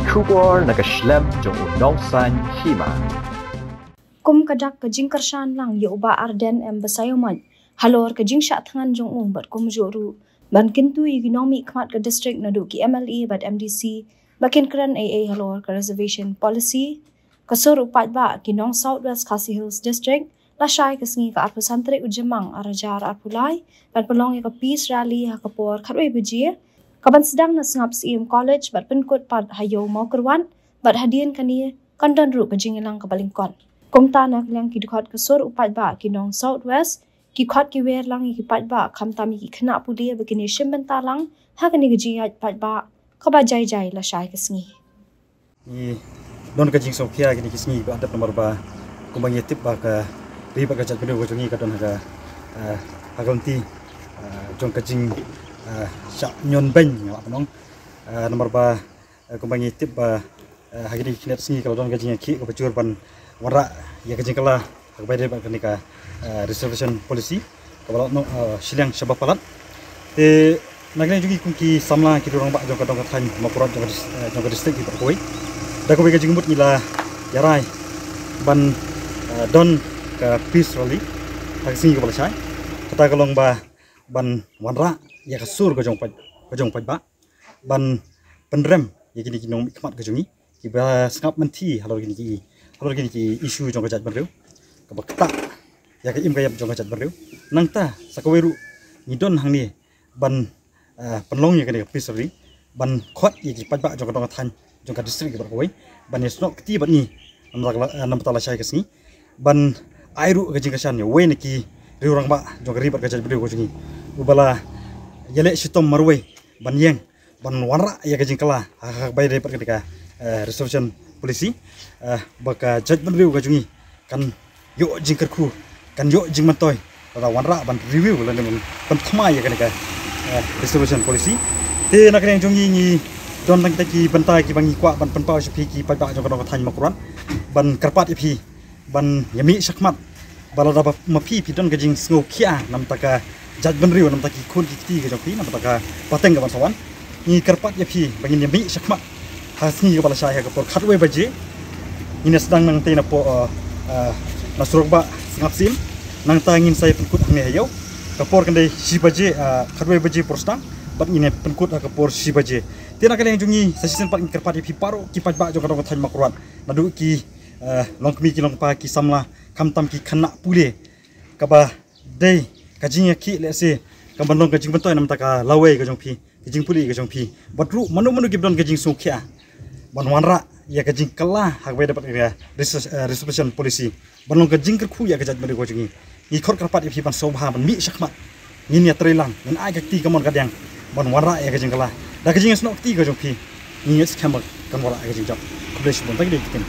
Kubor nakaslem jong unongsan hima. Kum kadak kajing kershan lang yoba arden em basayoman. Halor kajing syak tangan jong bat kum joru. Ban kintu economy kmat ke district nadu ki MLA bat MDC. Bakin keren AA halor ke reservation policy. Kasur upat ba kinong Southwest Khasi Hills District. Lasai kesengi ke arpu santri ujemang arajar arpulai. Ban pelong ke peace rally hakapor katwe bejir. Kaban sedang na sengap SIM College bat penkut pat hayo mau kerwan. Bat hadian kani kandon ru kajing ilang kabalingkon. Kumta nak yang kidukot kesur upat ba kinong Southwest kikot kiwer lang ikipat ba kamtami ki kena puli begini shimbenta lang hakani gejiyat pat ba kabajai jai la syai kesengi i don kajing sopia gini kesengi ba adap nomor ba kumbang yetip ba ka riba ka jat bedo gojongi ka don haga hagonti jong kajing syak nyon ben ngak nong nomor ba kumbang yetip ba hagini kinet sengi ka don kajing ki ko bacur ban wara ya kajing kala agbai ba kenika reservation policy kalau no silang sebab palat te nagni jugi kunki samla ki dorong ba jong kadong kathan mapurat jong district ki perkoi da ko be kajing mut nila yarai ban don ka peace rally taksi ko balai kata kalong ba ban wanra ya kasur ko jong paj ba ban pendrem ya kini kinong ikmat ko jongi ki ba skap menti halor kini ki isu jong kajat bereu ka bakta ya ke im gayap jong kajat bereu nangta sakaweru ngidon hang ni ban penlong ya kene pisri ban khot ya ki pajba jong kadong than jong ka district berkoi ban yesno kti ban ni nam tala syai kesni ban airu ka jing kasan ya we neki riurang ba jong ribat kajat bereu ko jingi ubala yele sitom marwe ban yeng ban wanra ya ka jing kala ha bai de per ketika reservation polisi baka jaj bereu ka jingi kan yo jing kerku kan yo jing mantoy tada wanra ban review la nem ban thma ya kan ka reservation policy te nak reng jongi ni don tang taki bantai ki bangi kwa ban panpau shpi ki pa jong kadong than makran ban karpat ipi ban yami shakmat balada mapi pi don gajing sngo khia nam taka jaj ban riu nam taki khun ki ti ga jong pi nam taka pateng ga ban sawan ni karpat ipi bangi yami shakmat hasni ga bala sha ha ka por khatwe baje ini sedang nang te na po nasrok ba singap sim nang tangin saya penkut hang hayau kapor kandai si baje khatwe baje prostang bat ini penkut kapor si baje tena kali yang jungi sasisen pat kerpat pi paro ki pat ba jong kadong than makruat nadu ki long kmi ki long pa ki samla kamtam ki khana pule kaba dei kajing ki lese kambandong kajing bentoy nam taka lawe ka jong pi kajing puli ka jong pi batru manu gibdon kajing sukhya banwanra ya kajing kala hakbai dapat ya reservation policy banong kajing kerku ya kajat beri kojingi ni khor karpat ipi ban sobha ban mi shakmat ni ya trelang ni ai ka ti kamon kadang banwanra ya kajing kala da kajing snok ti ka jong pi ni skam kan wara kajing jap kublesh bon tagi dikin